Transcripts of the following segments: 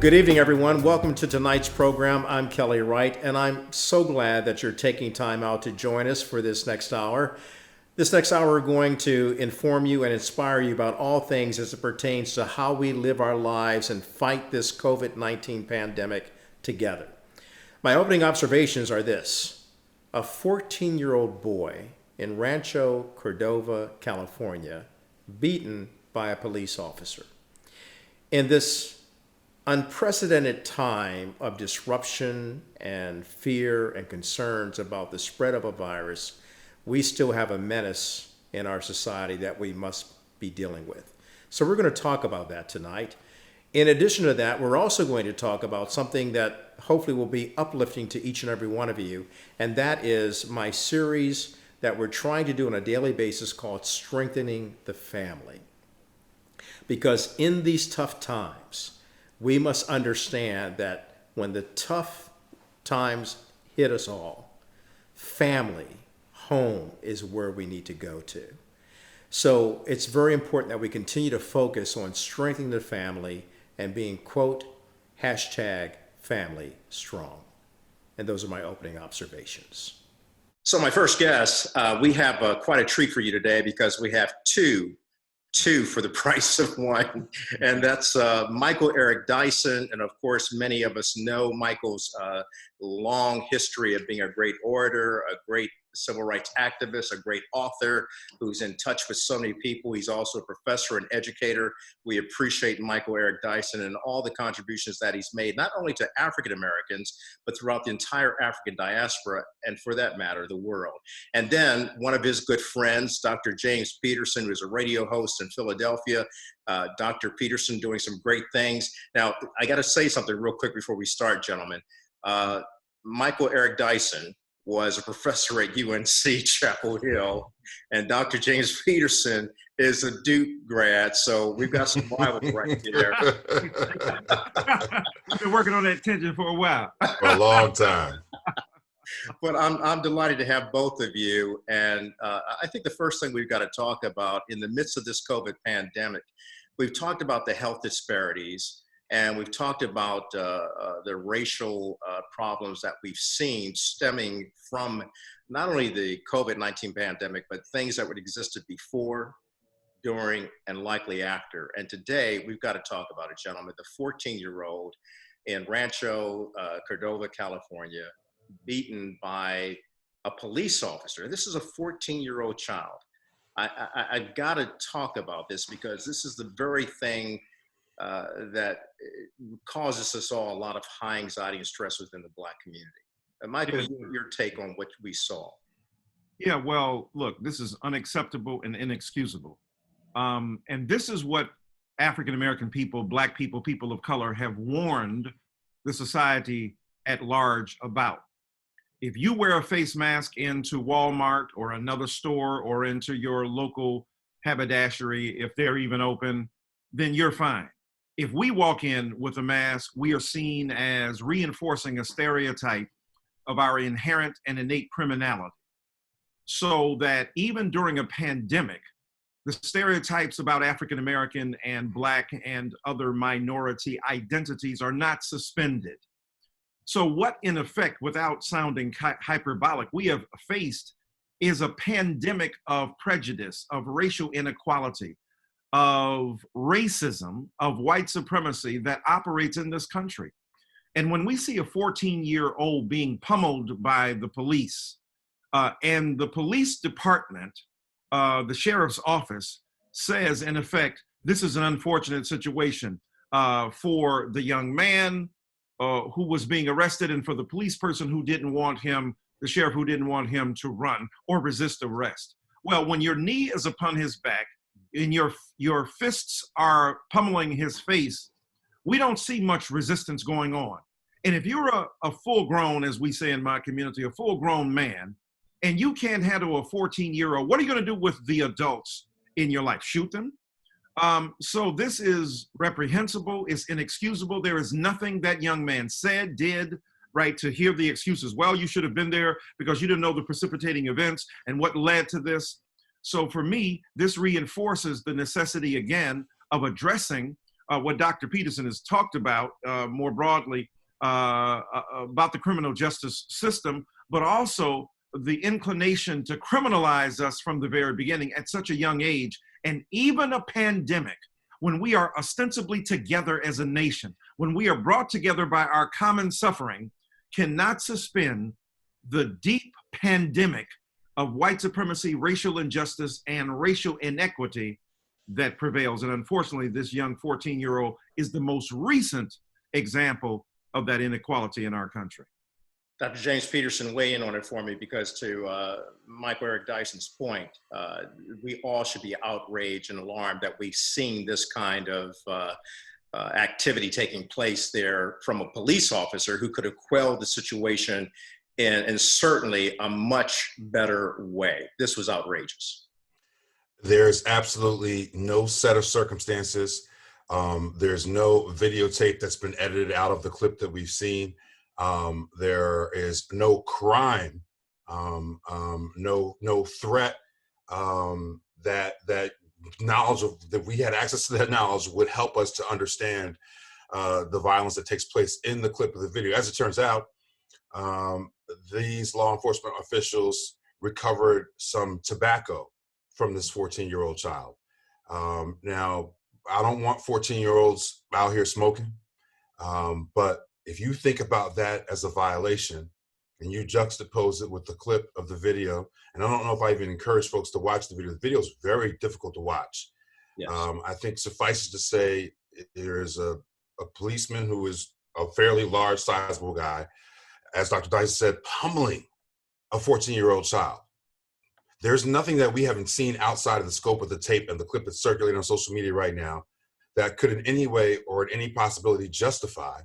Good evening, everyone. Welcome to tonight's program. I'm Kelly Wright, and I'm so glad that you're taking time out to join us for this next hour. This next hour, we're going to inform you and inspire you about all things as it pertains to how we live our lives and fight this COVID-19 pandemic together. My opening observations are this. A 14-year-old boy in Rancho Cordova, California, beaten by a police officer. In this unprecedented time of disruption and fear and concerns about the spread of a virus, we still have a menace in our society that we must be dealing with. So we're going to talk about that tonight. In addition to that, we're also going to talk about something that hopefully will be uplifting to each and every one of you, and that is my series that we're trying to do on a daily basis called Strengthening the Family. Because in these tough times, we must understand that when the tough times hit us all, family, home is where we need to go to. So it's very important that we continue to focus on strengthening the family and being, quote, hashtag family strong. And those are my opening observations. So my first guest, we have quite a treat for you today because we have two for the price of one, and that's Michael Eric Dyson. And of course, many of us know Michael's long history of being a great orator, a great civil rights activist, a great author who's in touch with so many people. He's also a professor and educator. We appreciate Michael Eric Dyson and all the contributions that he's made, not only to African Americans, but throughout the entire African diaspora, and for that matter, the world. And then one of his good friends, Dr. James Peterson, who's a radio host in Philadelphia. Dr. Peterson doing some great things. Now, I got to say something real quick before we start, gentlemen. Michael Eric Dyson was a professor at UNC Chapel Hill, and Dr. James Peterson is a Duke grad, so we've got some rivals right there. We've been working on that tension for a while. For a long time. But I'm delighted to have both of you, and I think the first thing we've got to talk about in the midst of this COVID pandemic, we've talked about the health disparities, and we've talked about the racial problems that we've seen stemming from not only the COVID-19 pandemic, but things that would existed before, during, and likely after. And today, we've got to talk about it, gentlemen. The 14-year-old in Rancho Cordova, California, beaten by a police officer. This is a 14-year-old child. I've got to talk about this because this is the very thing that causes us all a lot of high anxiety and stress within the Black community. Michael, your take on what we saw. Yeah, well, look, this is unacceptable and inexcusable. And this is what African-American people, Black people, people of color have warned the society at large about. If you wear a face mask into Walmart or another store or into your local haberdashery, if they're even open, then you're fine. If we walk in with a mask, we are seen as reinforcing a stereotype of our inherent and innate criminality. So that even during a pandemic, the stereotypes about African American and Black and other minority identities are not suspended. So what, in effect, without sounding hyperbolic, we have faced is a pandemic of prejudice, of racial inequality, of racism, of white supremacy that operates in this country. And when we see a 14-year-old being pummeled by the police, and the police department, the sheriff's office, says, in effect, this is an unfortunate situation for the young man who was being arrested, and for the police person who didn't want him, the sheriff who didn't want him to run or resist arrest. Well, when your knee is upon his back and your fists are pummeling his face, we don't see much resistance going on. And if you're a full-grown, as we say in my community, a full-grown man, and you can't handle a 14-year-old, what are you going to do with the adults in your life? Shoot them? So this is reprehensible, it's inexcusable. There is nothing that young man said, did, right, to hear the excuses. Well, you should have been there because you didn't know the precipitating events and what led to this. So for me, this reinforces the necessity again of addressing what Dr. Peterson has talked about more broadly about the criminal justice system, but also the inclination to criminalize us from the very beginning at such a young age. And even a pandemic, when we are ostensibly together as a nation, when we are brought together by our common suffering, cannot suspend the deep pandemic of white supremacy, racial injustice, and racial inequity that prevails. And unfortunately, this young 14-year-old is the most recent example of that inequality in our country. Dr. James Peterson, weigh in on it for me, because to Michael Eric Dyson's point, we all should be outraged and alarmed that we've seen this kind of activity taking place there from a police officer who could have quelled the situation in certainly a much better way. This was outrageous. There's absolutely no set of circumstances. There's no videotape that's been edited out of the clip that we've seen. There is no crime, no threat, that knowledge of that we had access to that knowledge would help us to understand the violence that takes place in the clip of the video. As it turns out, these law enforcement officials recovered some tobacco from this 14-year-old child. Now, I don't want 14-year-olds out here smoking, but if you think about that as a violation and you juxtapose it with the clip of the video, and I don't know if I even encourage folks to watch the video. The video is very difficult to watch. Yes. I think suffices to say there is a policeman who is a fairly large, sizable guy, as Dr. Dyson said, pummeling a 14-year-old child. There's nothing that we haven't seen outside of the scope of the tape and the clip that's circulating on social media right now that could in any way or in any possibility justify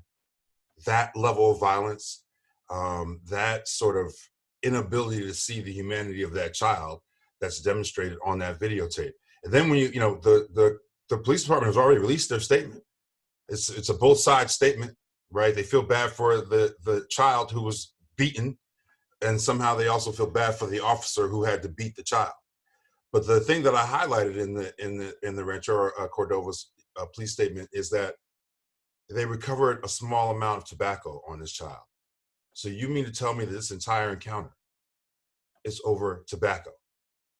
that level of violence, that sort of inability to see the humanity of that child that's demonstrated on that videotape. And then when the police department has already released their statement. It's a both sides statement, right? They feel bad for the child who was beaten, and somehow they also feel bad for the officer who had to beat the child. But the thing that I highlighted in the Rancho Cordova's police statement is that they recovered a small amount of tobacco on this child. So you mean to tell me that this entire encounter is over tobacco?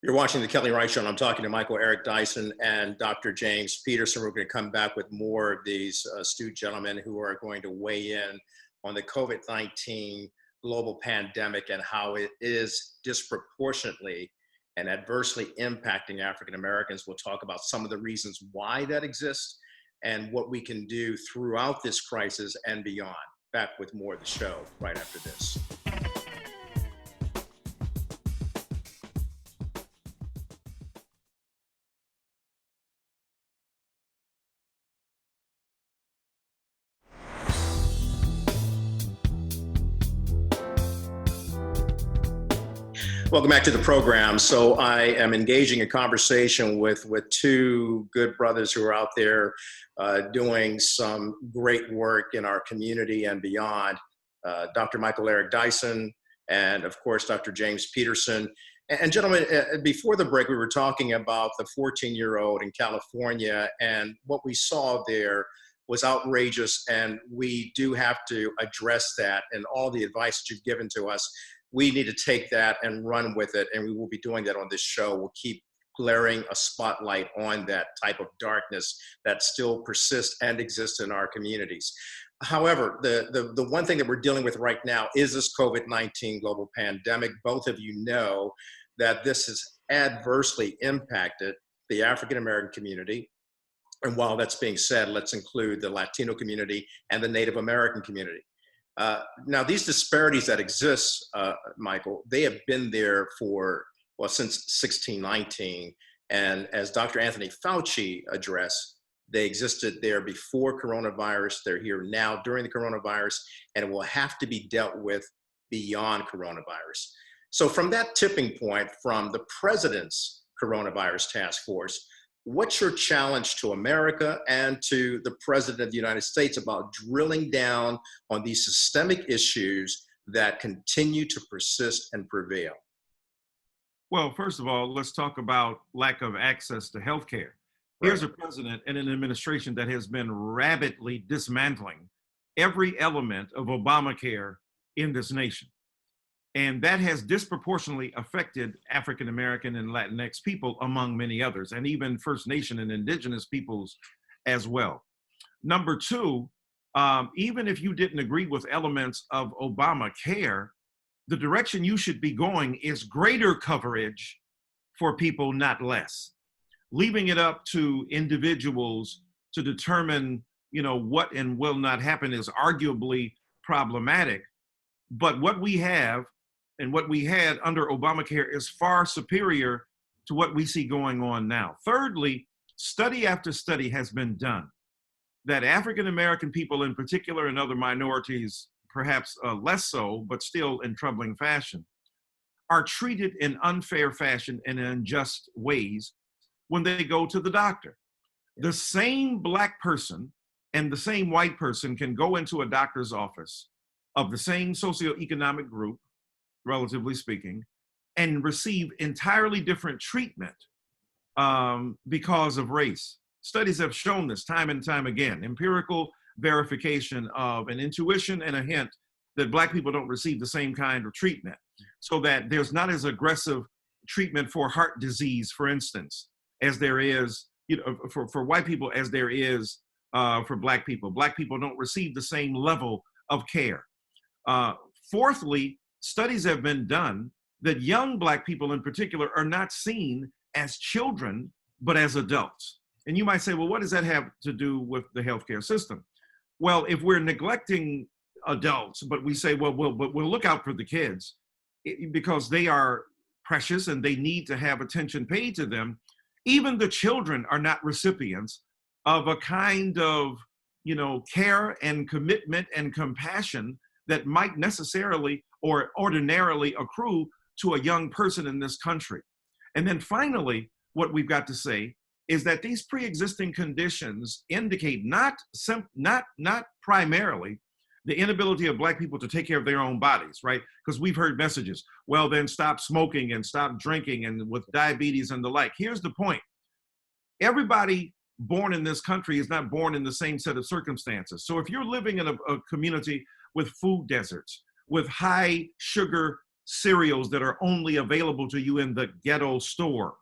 You're watching the Kelly Wright Show, and I'm talking to Michael Eric Dyson and Dr. James Peterson. We're going to come back with more of these astute gentlemen who are going to weigh in on the COVID-19 global pandemic and how it is disproportionately and adversely impacting African Americans. We'll talk about some of the reasons why that exists and what we can do throughout this crisis and beyond. Back with more of the show right after this. Welcome back to the program. So I am engaging a conversation with two good brothers who are out there doing some great work in our community and beyond. Dr. Michael Eric Dyson and, of course, Dr. James Peterson. And gentlemen, before the break, we were talking about the 14-year-old in California, and what we saw there was outrageous, and we do have to address that, and all the advice that you've given to us. We need to take that and run with it, and we will be doing that on this show. We'll keep glaring a spotlight on that type of darkness that still persists and exists in our communities. However, the one thing that we're dealing with right now is this COVID-19 global pandemic. Both of you know that this has adversely impacted the African American community. And while that's being said, let's include the Latino community and the Native American community. Now, these disparities that exist, Michael, they have been there since 1619. And as Dr. Anthony Fauci addressed, they existed there before coronavirus. They're here now during the coronavirus, and it will have to be dealt with beyond coronavirus. So from that tipping point, from the president's coronavirus task force, what's your challenge to America and to the President of the United States about drilling down on these systemic issues that continue to persist and prevail? Well, first of all, let's talk about lack of access to healthcare. Here's a president and an administration that has been rapidly dismantling every element of Obamacare in this nation. And that has disproportionately affected African American and Latinx people, among many others, and even First Nation and indigenous peoples as well. Number two, even if you didn't agree with elements of Obamacare, the direction you should be going is greater coverage for people, not less. Leaving it up to individuals to determine, what and will not happen is arguably problematic. But what we have and what we had under Obamacare is far superior to what we see going on now. Thirdly, study after study has been done that African American people in particular, and other minorities perhaps less so, but still in troubling fashion, are treated in unfair fashion and in unjust ways when they go to the doctor. The same Black person and the same white person can go into a doctor's office of the same socioeconomic group, relatively speaking, and receive entirely different treatment because of race. Studies have shown this time and time again, empirical verification of an intuition and a hint that Black people don't receive the same kind of treatment, so that there's not as aggressive treatment for heart disease, for instance, as there is for white people as there is for Black people. Black people don't receive the same level of care. Fourthly, studies have been done that young Black people in particular are not seen as children, but as adults. And you might say, well, what does that have to do with the healthcare system? Well, if we're neglecting adults, but we say, well, we'll look out for the kids because they are precious and they need to have attention paid to them. Even the children are not recipients of a kind of, care and commitment and compassion that might necessarily or ordinarily accrue to a young person in this country. And then finally, what we've got to say is that these pre-existing conditions indicate not primarily the inability of Black people to take care of their own bodies, right? Because we've heard messages, well, then stop smoking and stop drinking and with diabetes and the like. Here's the point. Everybody born in this country is not born in the same set of circumstances. So if you're living in a community with food deserts, with high sugar cereals that are only available to you in the ghetto store,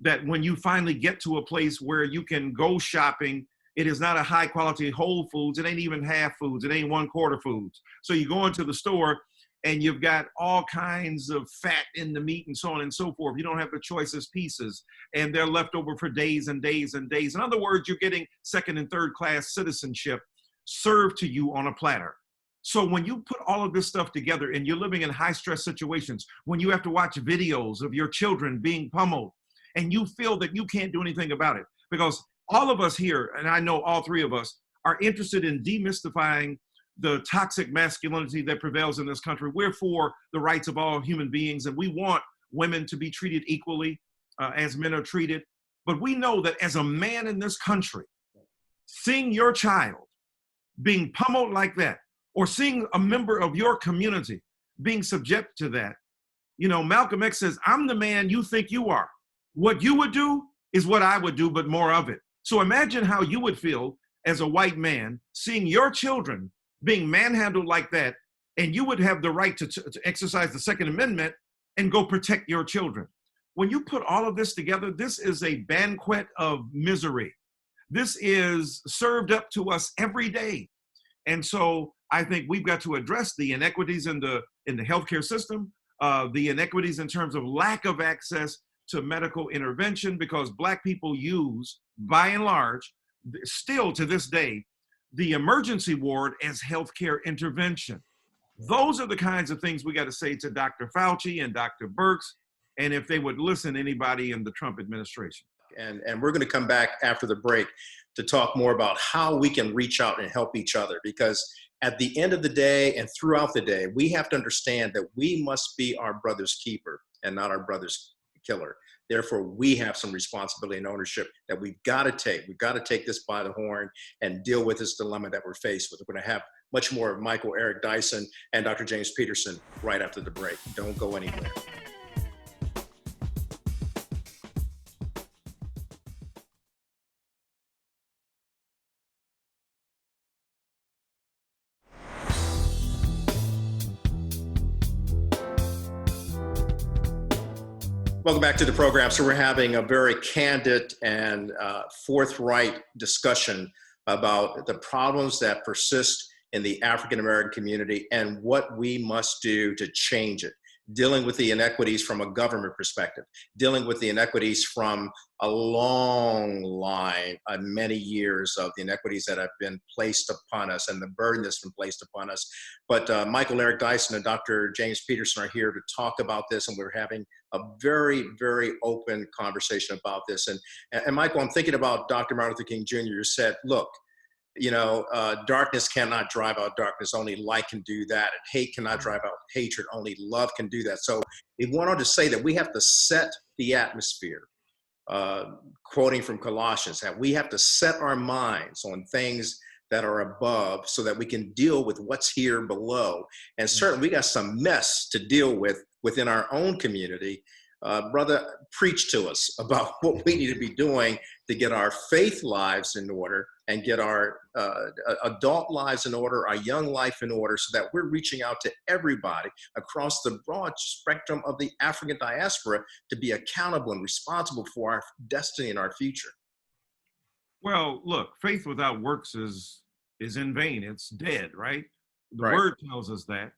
that when you finally get to a place where you can go shopping, it is not a high quality Whole Foods. It ain't even half foods. It ain't 1/4 foods. So you go into the store and you've got all kinds of fat in the meat and so on and so forth. You don't have the choicest pieces and they're left over for days and days and days. In other words, you're getting second and third class citizenship served to you on a platter. So when you put all of this stuff together and you're living in high stress situations, when you have to watch videos of your children being pummeled and you feel that you can't do anything about it, because all of us here, and I know all three of us, are interested in demystifying the toxic masculinity that prevails in this country. We're for the rights of all human beings, and we want women to be treated equally as men are treated. But we know that as a man in this country, seeing your child being pummeled like that, or seeing a member of your community being subject to that, Malcolm X says, I'm the man you think you are. What you would do is what I would do, but more of it. So imagine how you would feel as a white man seeing your children being manhandled like that, and you would have the right to exercise the Second Amendment and go protect your children. When you put all of this together, this is a banquet of misery. This is served up to us every day. And so I think we've got to address the inequities in the healthcare system, the inequities in terms of lack of access to medical intervention, because Black people use, by and large, still to this day, the emergency ward as healthcare intervention. Those are the kinds of things we got to say to Dr. Fauci and Dr. Birx, and if they would listen, anybody in the Trump administration. And we're going to come back after the break to talk more about how we can reach out and help each other, because at the end of the day and throughout the day, we have to understand that we must be our brother's keeper and not our brother's killer. Therefore, we have some responsibility and ownership that we've got to take. We've got to take this by the horn and deal with this dilemma that we're faced with. We're going to have much more of Michael Eric Dyson and Dr. James Peterson right after the break. Don't go anywhere. Welcome back to the program. So we're having a very candid and forthright discussion about the problems that persist in the African American community and what we must do to change it. Dealing with the inequities from a government perspective, dealing with the inequities from a long line, many years of the inequities that have been placed upon us and the burden that's been placed upon us. But Michael Eric Dyson and Dr. James Peterson are here to talk about this, and we're having a very, very open conversation about this. And Michael, I'm thinking about Dr. Martin Luther King Jr. who said, look, darkness cannot drive out darkness, only light can do that. And hate cannot drive out hatred, only love can do that. So he went on to say that we have to set the atmosphere, quoting from Colossians, that we have to set our minds on things that are above so that we can deal with what's here below. And certainly we got some mess to deal with within our own community. Brother, preach to us about what we need to be doing to get our faith lives in order and get our adult lives in order, our young life in order, so that we're reaching out to everybody across the broad spectrum of the African diaspora to be accountable and responsible for our destiny and our future. Well, look, faith without works is in vain. It's dead, right? The Right. word tells us that.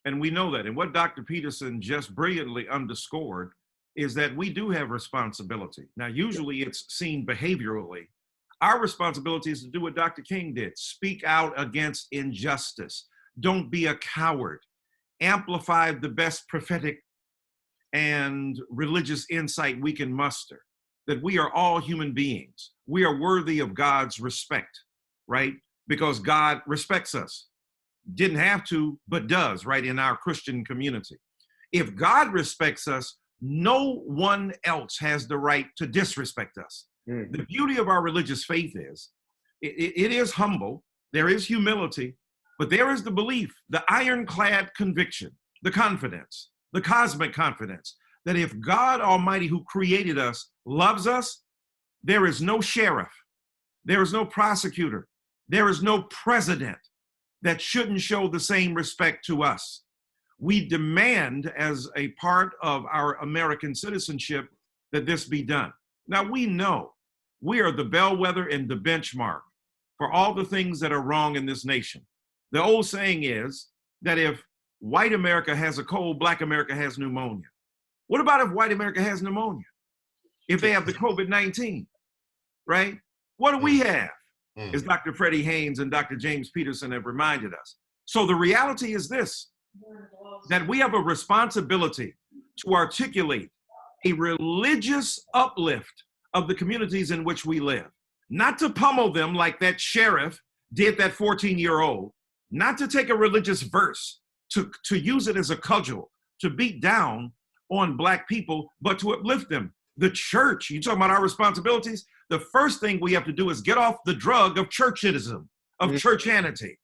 And we know that. And what Dr. Peterson just brilliantly underscored is that we do have responsibility. Now, usually it's seen behaviorally. Our responsibility is to do what Dr. King did. Speak out against injustice. Don't be a coward. Amplify the best prophetic and religious insight we can muster, that we are all human beings. We are worthy of God's respect, right? Because God respects us. Didn't have to, but does, right, in our Christian community. If God respects us, no one else has the right to disrespect us. The beauty of our religious faith is, it is humble, there is humility, but there is the belief, the ironclad conviction, the confidence, the cosmic confidence, that if God Almighty who created us loves us, there is no sheriff, there is no prosecutor, there is no president that shouldn't show the same respect to us. We demand as a part of our American citizenship that this be done. Now we know we are the bellwether and the benchmark for all the things that are wrong in this nation. The old saying is that if white America has a cold, black America has pneumonia. What about if white America has pneumonia? If they have the COVID-19, right? What do we have? As Dr. Freddie Haynes and Dr. James Peterson have reminded us. So the reality is this, that we have a responsibility to articulate a religious uplift of the communities in which we live, not to pummel them like that sheriff did that 14-year-old, not to take a religious verse, to use it as a cudgel, to beat down on Black people, but to uplift them. The church, you talking about our responsibilities? The first thing we have to do is get off the drug of churchitism, of churchianity,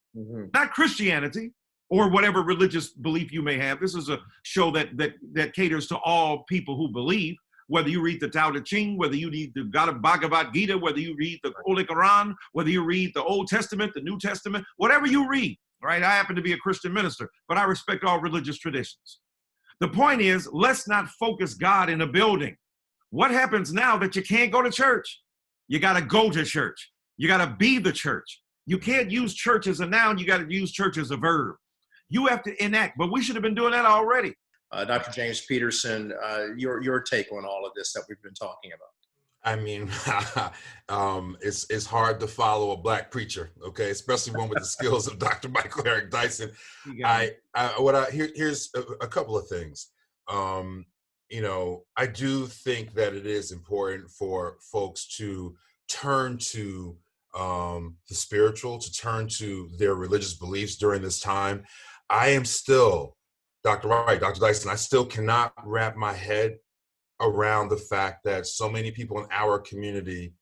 not Christianity or whatever religious belief you may have. This is a show that caters to all people who believe, whether you read the Tao Te Ching, whether you read the Bhagavad Gita, whether you read the Holy Quran, whether you read the Old Testament, the New Testament, whatever you read, right? I happen to be a Christian minister, but I respect all religious traditions. The point is, let's not focus God in a building. What happens now that you can't go to church? You got to go to church. You got to be the church. You can't use church as a noun. You got to use church as a verb. You have to enact, but we should have been doing that already. Dr. James Peterson, your take on all of this that we've been talking about. I mean, it's hard to follow a Black preacher, okay, especially one with the skills of Dr. Michael Eric Dyson. Here's a couple of things. I do think that it is important for folks to turn to the spiritual, to turn to their religious beliefs during this time. I am still, Dr. Wright, Dr. Dyson, I still cannot wrap my head around the fact that so many people in our community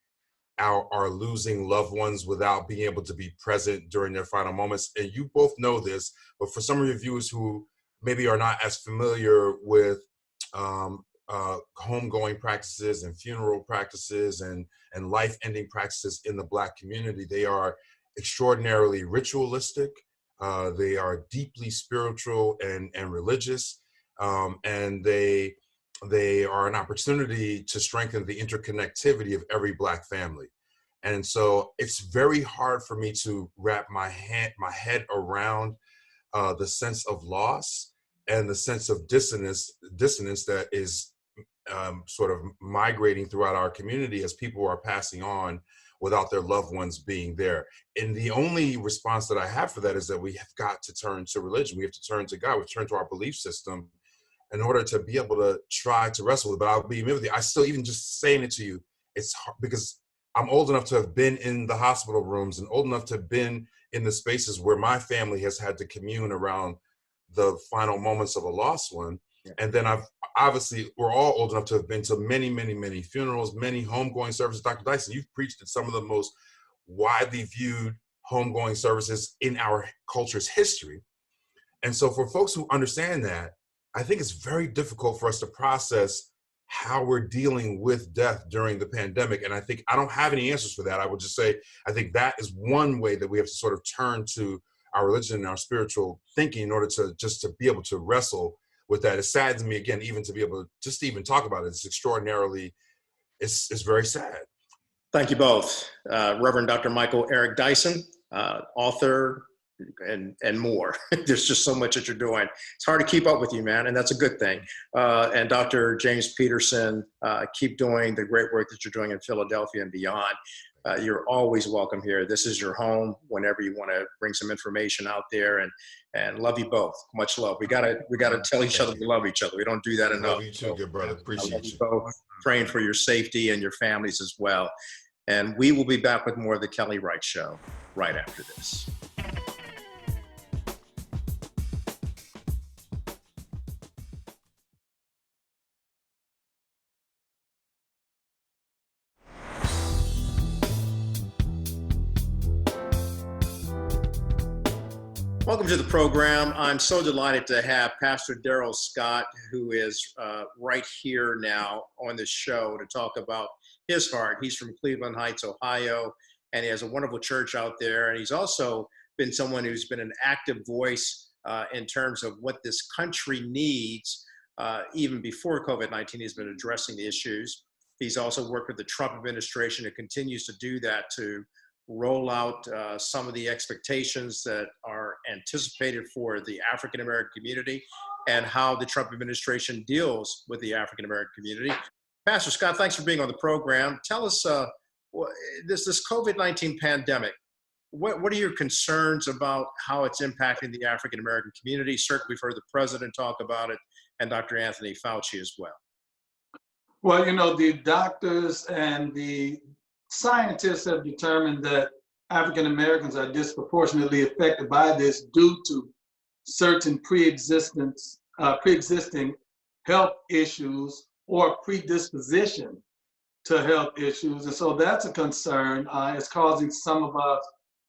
are losing loved ones without being able to be present during their final moments. And you both know this, but for some of your viewers who maybe are not as familiar with homegoing practices and funeral practices and life-ending practices in the Black community, they are extraordinarily ritualistic. They are deeply spiritual and religious, and they They are an opportunity to strengthen the interconnectivity of every Black family. And so it's very hard for me to wrap my head around the sense of loss and the sense of dissonance that is sort of migrating throughout our community as people are passing on without their loved ones being there. And the only response that I have for that is that we have got to turn to religion. We have to turn to God. We turn to our belief system in order to be able to try to wrestle with it. But I'll be with you. I still, even just saying it to you, it's hard because I'm old enough to have been in the hospital rooms and old enough to have been in the spaces where my family has had to commune around the final moments of a lost one. Yeah. And then we're all old enough to have been to many, many, many funerals, many homegoing services. Dr. Dyson, you've preached at some of the most widely viewed homegoing services in our culture's history. And so for folks who understand that, I think it's very difficult for us to process how we're dealing with death during the pandemic. And I think I don't have any answers for that. I would just say, I think that is one way that we have to sort of turn to our religion and our spiritual thinking in order to just to be able to wrestle with that. It saddens me, again, even to be able to just even talk about it. It's very sad. Thank you both. Reverend Dr. Michael Eric Dyson, author, and more. There's just so much that you're doing. It's hard to keep up with you, man, and that's a good thing. And Dr. James Peterson, keep doing the great work that you're doing in Philadelphia and beyond. You're always welcome here. This is your home whenever you want to bring some information out there, and love you both. Much love. We gotta tell each other we love each other. We don't do that enough. Love you too, good brother. Appreciate you. Both. Praying for your safety and your families as well. And we will be back with more of the Kelly Wright Show right after this. Welcome to the program. I'm so delighted to have Pastor Darrell Scott, who is right here now on this show to talk about his heart. He's from Cleveland Heights, Ohio, and he has a wonderful church out there. And he's also been someone who's been an active voice in terms of what this country needs. Even before COVID-19, he's been addressing the issues. He's also worked with the Trump administration and continues to do that to roll out some of the expectations that are anticipated for the African-American community and how the Trump administration deals with the African-American community. Pastor Scott, thanks for being on the program. Tell us, this COVID-19 pandemic, what are your concerns about how it's impacting the African-American community? Certainly we've heard the president talk about it and Dr. Anthony Fauci as well. Well, the doctors and the scientists have determined that African Americans are disproportionately affected by this due to certain pre-existing health issues or predisposition to health issues. And so that's a concern. It's causing some of us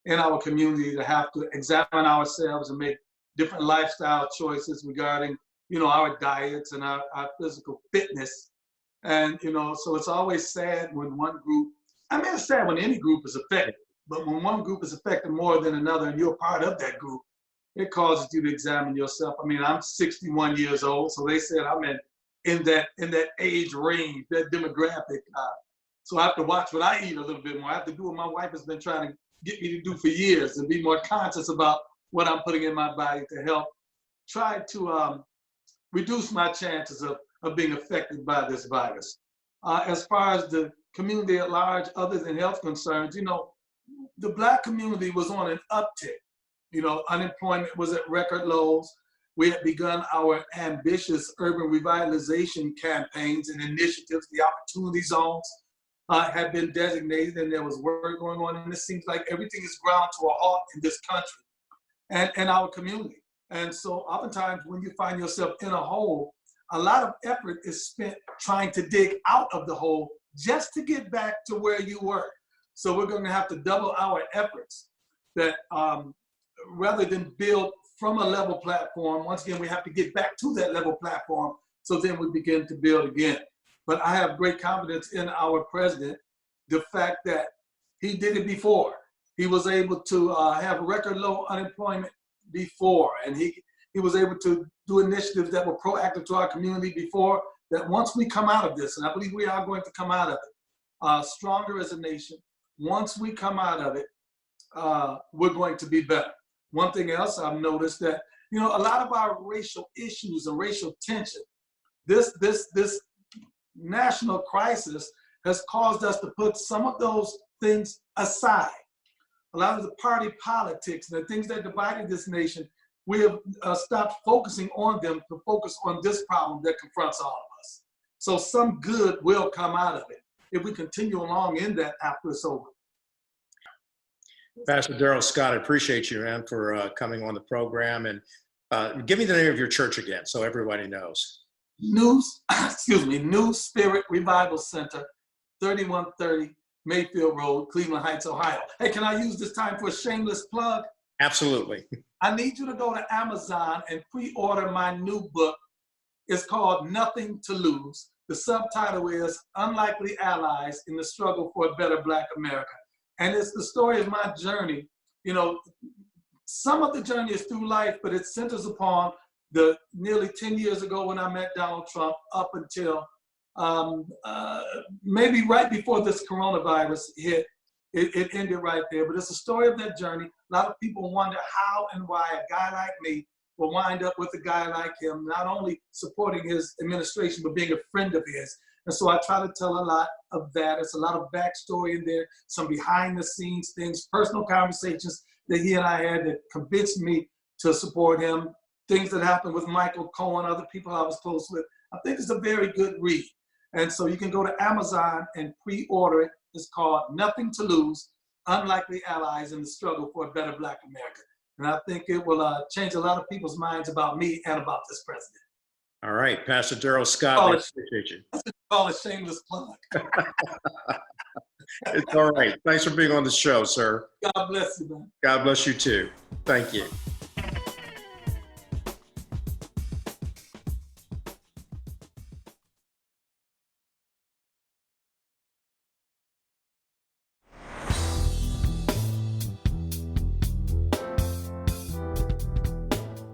in our community to have to examine ourselves and make different lifestyle choices regarding, our diets and our physical fitness. And, so it's always sad when one group, it's sad when any group is affected, but when one group is affected more than another and you're part of that group, it causes you to examine yourself. I'm 61 years old, so they said I'm in that age range, that demographic. So I have to watch what I eat a little bit more. I have to do what my wife has been trying to get me to do for years and be more conscious about what I'm putting in my body to help try to reduce my chances of being affected by this virus. As far as the community at large, other than health concerns, the Black community was on an uptick. Unemployment was at record lows. We had begun our ambitious urban revitalization campaigns and initiatives. The opportunity zones had been designated and there was work going on. And it seems like everything is ground to a halt in this country and our community. And so oftentimes when you find yourself in a hole, a lot of effort is spent trying to dig out of the hole just to get back to where you were. So we're going to have to double our efforts that rather than build from a level platform, once again, we have to get back to that level platform so then we begin to build again. But I have great confidence in our president, the fact that he did it before. He was able to have record low unemployment before, and he was able to do initiatives that were proactive to our community before, that once we come out of this, and I believe we are going to come out of it stronger as a nation, once we come out of it, we're going to be better. One thing else I've noticed that, a lot of our racial issues and racial tension, this national crisis has caused us to put some of those things aside. A lot of the party politics and the things that divided this nation, we have stopped focusing on them to focus on this problem that confronts all of us. So some good will come out of it if we continue along in that after it's over. Pastor Darrell Scott, I appreciate you, man, for coming on the program. And give me the name of your church again so everybody knows. New Spirit Revival Center, 3130 Mayfield Road, Cleveland Heights, Ohio. Hey, can I use this time for a shameless plug? Absolutely. I need you to go to Amazon and pre-order my new book. It's called Nothing to Lose. The subtitle is Unlikely Allies in the Struggle for a Better Black America. And it's the story of my journey. Some of the journey is through life, but it centers upon the nearly 10 years ago when I met Donald Trump up until maybe right before this coronavirus hit. It ended right there, but it's a story of that journey. A lot of people wonder how and why a guy like me will wind up with a guy like him, not only supporting his administration, but being a friend of his. And so I try to tell a lot of that. It's a lot of backstory in there, some behind the scenes things, personal conversations that he and I had that convinced me to support him, things that happened with Michael Cohen, other people I was close with. I think it's a very good read. And so you can go to Amazon and pre-order it. It's called Nothing to Lose, Unlikely Allies in the Struggle for a Better Black America. And I think it will change a lot of people's minds about me and about this president. All right, Pastor Darrell Scott, I appreciate you. That's what you call a shameless plug. It's all right. Thanks for being on the show, sir. God bless you, man. God bless you too. Thank you.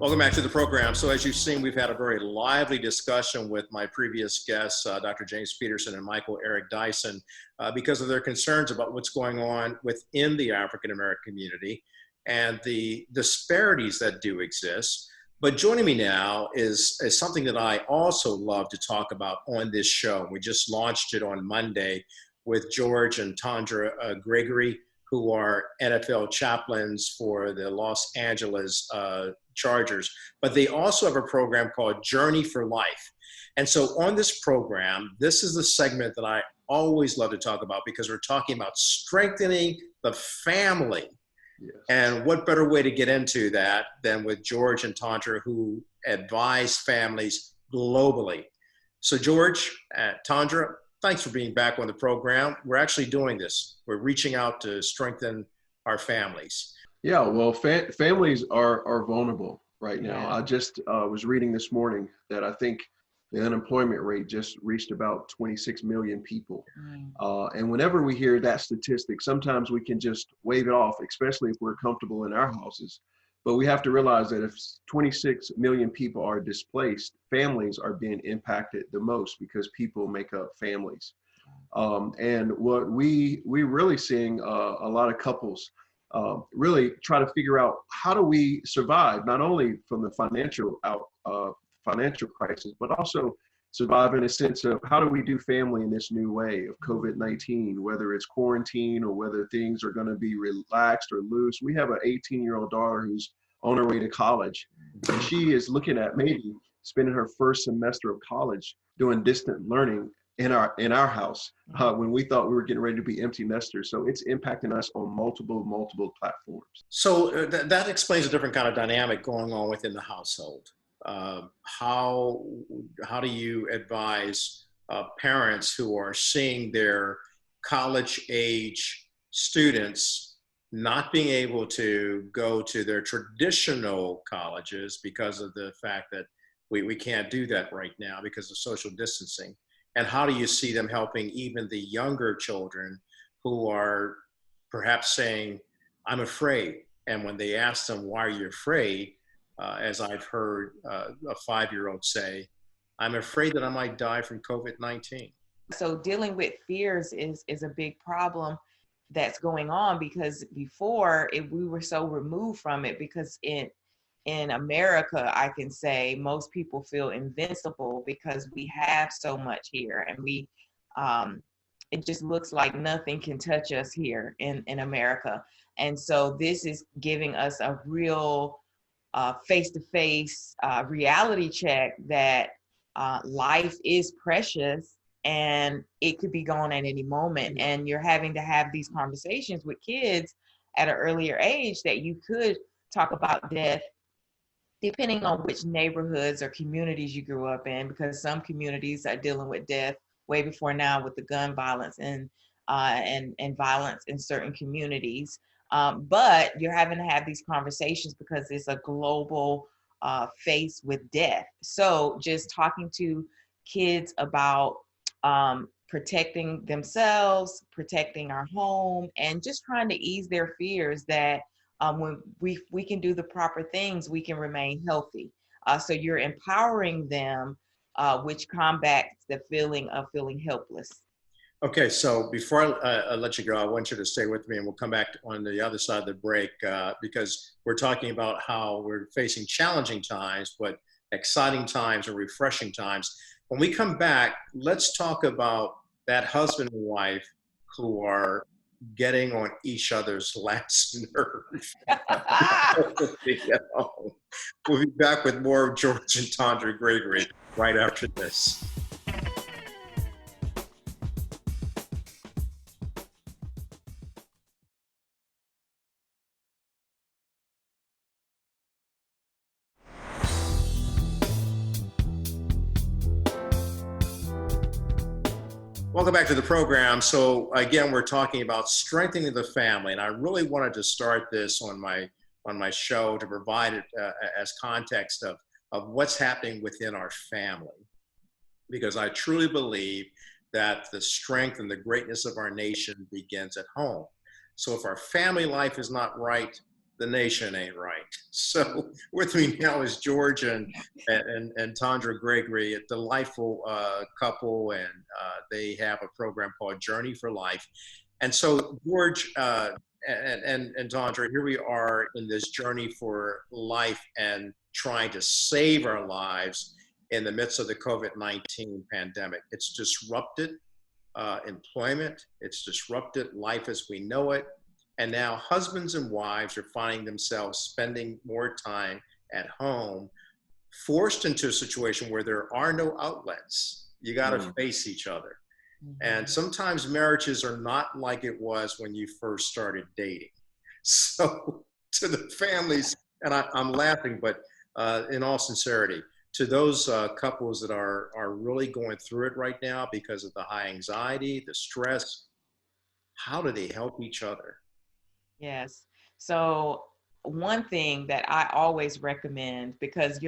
Welcome back to the program. So as you've seen, we've had a very lively discussion with my previous guests, Dr. James Peterson and Michael Eric Dyson, because of their concerns about what's going on within the African-American community and the disparities that do exist. But joining me now is something that I also love to talk about on this show. We just launched it on Monday with George and Tondra Gregory, who are NFL chaplains for the Los Angeles Chargers, but they also have a program called Journey for Life. And so on this program, this is the segment that I always love to talk about because we're talking about strengthening the family. Yes. And what better way to get into that than with George and Tondra, who advise families globally. So George, Tondra, thanks for being back on the program. We're actually doing this. We're reaching out to strengthen our families. Yeah, well, families are vulnerable right now. Yeah. I just was reading this morning that I think the unemployment rate just reached about 26 million people. And whenever we hear that statistic, sometimes we can just wave it off, especially if we're comfortable in our houses. But we have to realize that if 26 million people are displaced, families are being impacted the most because people make up families. And what we really seeing a lot of couples really try to figure out, how do we survive not only from the financial crisis, but also survive in a sense of how do we do family in this new way of COVID-19, whether it's quarantine or whether things are going to be relaxed or loose. We have an 18-year-old daughter who's on her way to college, and she is looking at maybe spending her first semester of college doing distant learning in our house when we thought we were getting ready to be empty nesters. So it's impacting us on multiple platforms. So that explains a different kind of dynamic going on within the household. How do you advise parents who are seeing their college age students not being able to go to their traditional colleges because of the fact that we can't do that right now because of social distancing? And how do you see them helping even the younger children who are perhaps saying, I'm afraid? And when they ask them, why are you afraid? As I've heard a 5-year-old say, I'm afraid that I might die from COVID-19. So dealing with fears is a big problem that's going on, because before we were so removed from it, because in America, I can say most people feel invincible because we have so much here, and it just looks like nothing can touch us here in America. And so this is giving us a real face-to-face reality check that life is precious and it could be gone at any moment. And you're having to have these conversations with kids at an earlier age, that you could talk about death depending on which neighborhoods or communities you grew up in, because some communities are dealing with death way before now with the gun violence and violence in certain communities. But you're having to have these conversations because it's a global face with death. So just talking to kids about protecting themselves, protecting our home, and just trying to ease their fears that when we can do the proper things, we can remain healthy. So you're empowering them, which combats the feeling of feeling helpless. Okay, so before I let you go, I want you to stay with me, and we'll come back on the other side of the break, because we're talking about how we're facing challenging times, but exciting times and refreshing times. When we come back, let's talk about that husband and wife who are getting on each other's last nerve. We'll be back with more of George and Tondra Gregory right after this. Welcome back to the program. So again, we're talking about strengthening the family, and I really wanted to start this on my show to provide it as context of what's happening within our family, because I truly believe that the strength and the greatness of our nation begins at home. So if our family life is not right, the nation ain't right. So with me now is George and Tondra Gregory, a delightful couple, and they have a program called Journey for Life. And so George and Tondra, here we are in this journey for life and trying to save our lives in the midst of the COVID-19 pandemic. It's disrupted employment, it's disrupted life as we know it. And now husbands and wives are finding themselves spending more time at home, forced into a situation where there are no outlets. You got to face each other. And sometimes marriages are not like it was when you first started dating. So to the families, and I'm laughing, but in all sincerity, to those couples that are really going through it right now because of the high anxiety, the stress, how do they help each other? Yes. So one thing that I always recommend, because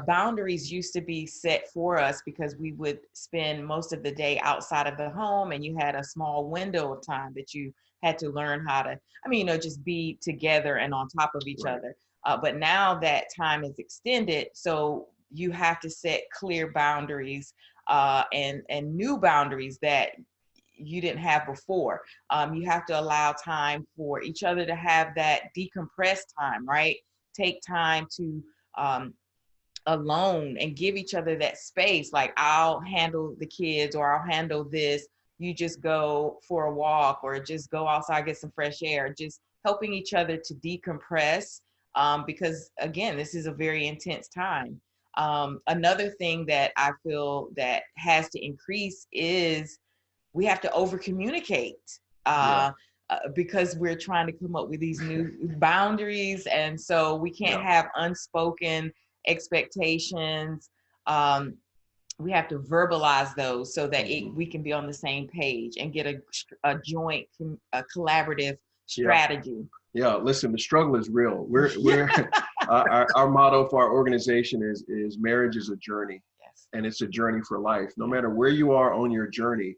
boundaries used to be set for us because we would spend most of the day outside of the home, and you had a small window of time that you had to learn how to, just be together and on top of each other. But now that time is extended, so you have to set clear boundaries and new boundaries that you didn't have before. You have to allow time for each other to have that decompress time, right? Take time to alone and give each other that space. Like, I'll handle the kids, or I'll handle this. You just go for a walk, or just go outside, get some fresh air, just helping each other to decompress. Because again, this is a very intense time. Another thing that I feel that has to increase is we have to over communicate because we're trying to come up with these new boundaries. And so we can't have unspoken expectations. We have to verbalize those so that we can be on the same page and get a joint, a collaborative strategy. Yeah, listen, the struggle is real. We're our motto for our organization is marriage is a journey. Yes. And it's a journey for life. No matter where you are on your journey,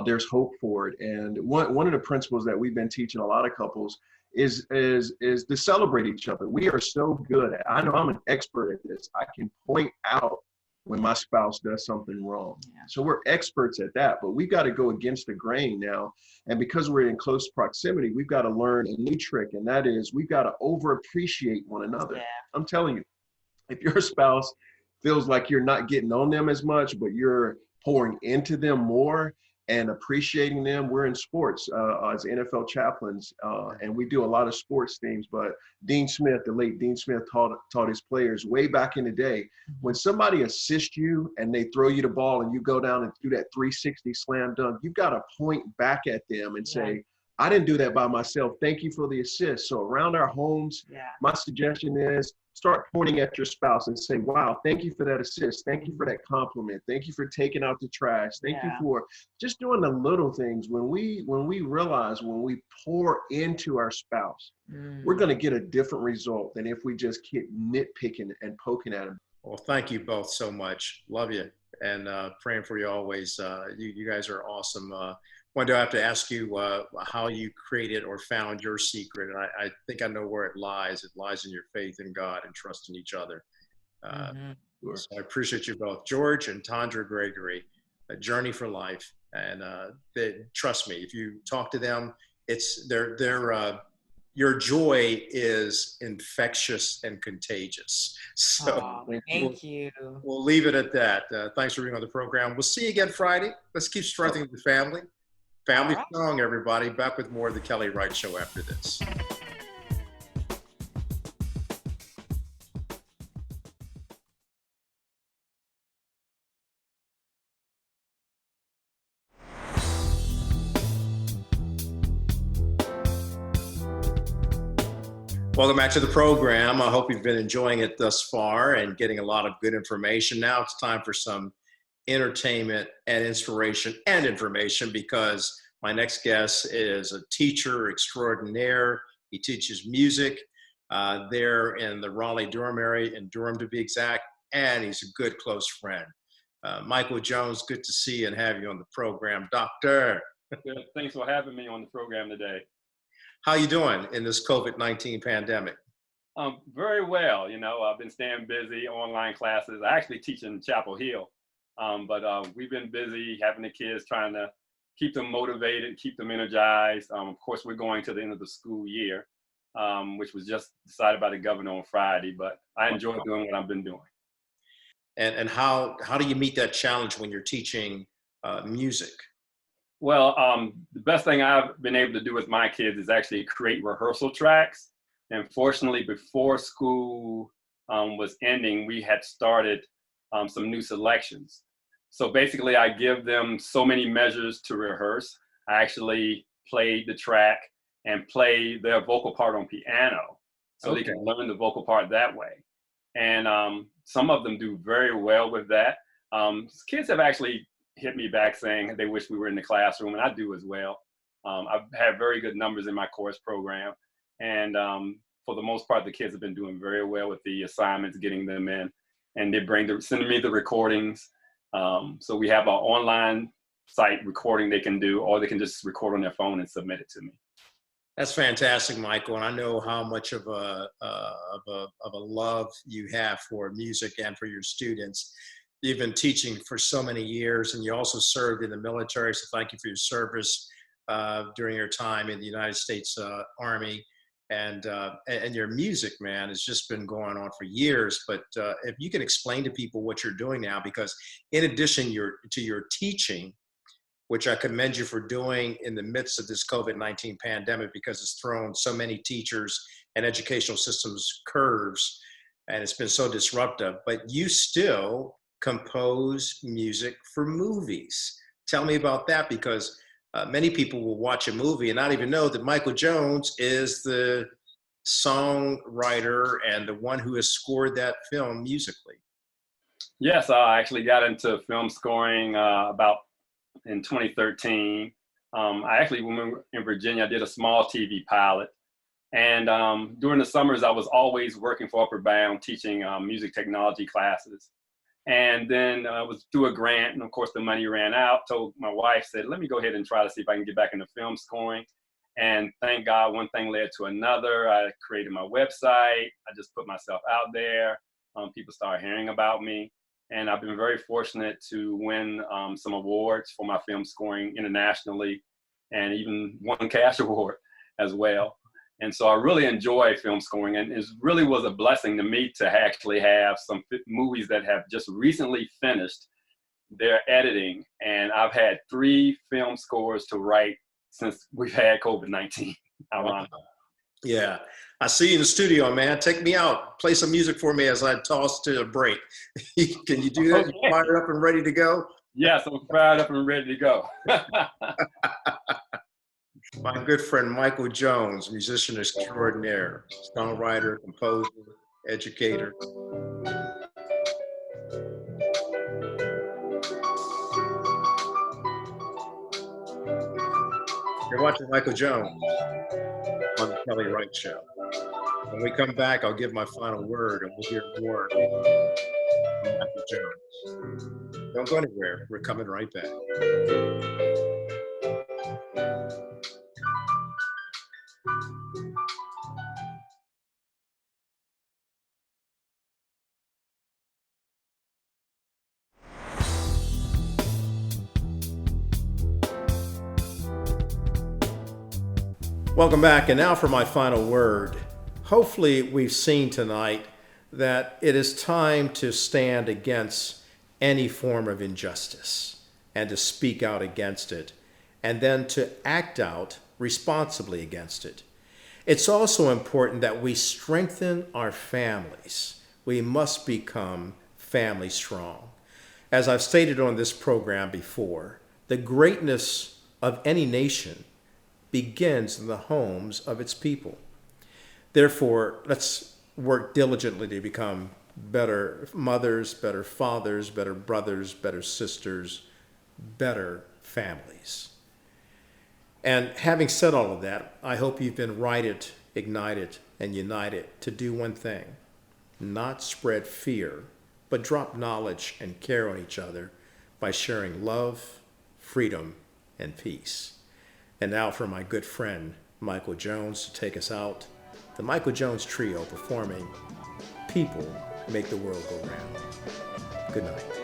there's hope for it. And one of the principles that we've been teaching a lot of couples is to celebrate each other. We are so good at, I know I'm an expert at this. I can point out when my spouse does something wrong. Yeah. So we're experts at that, but we've got to go against the grain now. And because we're in close proximity, we've got to learn a new trick, and that is we've got to over appreciate one another. Yeah. I'm telling you, if your spouse feels like you're not getting on them as much, but you're pouring into them more and appreciating them. We're in sports as NFL chaplains, and we do a lot of sports things. But Dean Smith, the late Dean Smith, taught his players way back in the day, when somebody assists you and they throw you the ball and you go down and do that 360 slam dunk, you've got to point back at them and say, I didn't do that by myself. Thank you for the assist. So around our homes, my suggestion is start pointing at your spouse and say, wow, thank you for that assist. Thank you for that compliment. Thank you for taking out the trash. Thank you for just doing the little things. When we realize, when we pour into our spouse, we're going to get a different result than if we just keep nitpicking and poking at them. Well, thank you both so much. Love you, and praying for you always. You guys are awesome. One day I have to ask you how you created or found your secret. And I think I know where it lies. It lies in your faith in God and trust in each other. So I appreciate you both. George and Tondra Gregory, A Journey for Life. And trust me, if you talk to them, it's your joy is infectious and contagious. So thank you. We'll leave it at that. Thanks for being on the program. We'll see you again Friday. Let's keep strengthening the family. Family strong, everybody. Back with more of the Kelly Wright Show after this. Welcome back to the program. I hope you've been enjoying it thus far and getting a lot of good information. Now it's time for some entertainment and inspiration and information, because my next guest is a teacher extraordinaire. He teaches music there in the Raleigh-Durham area, in Durham to be exact, and he's a good close friend. Michael Jones, good to see you and have you on the program. Doctor. Good. Thanks for having me on the program today. How you doing in this COVID-19 pandemic? Very well. You know, I've been staying busy, online classes. I actually teach in Chapel Hill, but we've been busy having the kids, trying to keep them motivated, keep them energized. Of course, we're going to the end of the school year, which was just decided by the governor on Friday, but I enjoy doing what I've been doing. And how do you meet that challenge when you're teaching music? Well, the best thing I've been able to do with my kids is actually create rehearsal tracks. And fortunately, before school was ending, we had started some new selections. So basically, I give them so many measures to rehearse. I actually played the track and play their vocal part on piano, so they can learn the vocal part that way. And some of them do very well with that. Kids have actually hit me back saying they wish we were in the classroom, and I do as well. I've had very good numbers in my course program, and for the most part, the kids have been doing very well with the assignments, getting them in, and they sending me the recordings. So we have an online site recording they can do, or they can just record on their phone and submit it to me. That's fantastic, Michael, and I know how much of a love you have for music and for your students. You've been teaching for so many years, and you also served in the military, so thank you for your service during your time in the United States Army. And your music, man, has just been going on for years. But if you can explain to people what you're doing now, because in addition to your teaching, which I commend you for doing in the midst of this COVID-19 pandemic, because it's thrown so many teachers and educational systems curves, and it's been so disruptive, but you still compose music for movies. Tell me about that, because many people will watch a movie and not even know that Michael Jones is the songwriter and the one who has scored that film musically. Yes, I actually got into film scoring about in 2013. I actually, when we were in Virginia, I did a small TV pilot. And during the summers, I was always working for Upper Bound, teaching music technology classes. And then I was through a grant, and of course the money ran out. Told my wife, said, let me go ahead and try to see if I can get back into film scoring. And thank God, one thing led to another. I created my website. I just put myself out there. People started hearing about me. And I've been very fortunate to win some awards for my film scoring internationally, and even won cash award as well. And so I really enjoy film scoring, and it really was a blessing to me to actually have some movies that have just recently finished their editing. And I've had 3 film scores to write since we've had COVID-19. Yeah. I see you in the studio, man. Take me out. Play some music for me as I toss to a break. Can you do that? Okay. You fired up and ready to go? Yes, I'm fired up and ready to go. My good friend Michael Jones, musician extraordinaire, songwriter, composer, educator. You're watching Michael Jones on the Kelly Wright Show. When we come back, I'll give my final word and we'll hear more from Michael Jones. Don't go anywhere. We're coming right back. Welcome back, and now for my final word. Hopefully we've seen tonight that it is time to stand against any form of injustice and to speak out against it, and then to act out responsibly against it. It's also important that we strengthen our families. We must become family strong. As I've stated on this program before, the greatness of any nation begins in the homes of its people. Therefore, let's work diligently to become better mothers, better fathers, better brothers, better sisters, better families. And having said all of that, I hope you've been righted, ignited, and united to do one thing: not spread fear, but drop knowledge and care on each other by sharing love, freedom, and peace. And now for my good friend, Michael Jones, to take us out. The Michael Jones Trio performing People Make the World Go Round. Good night.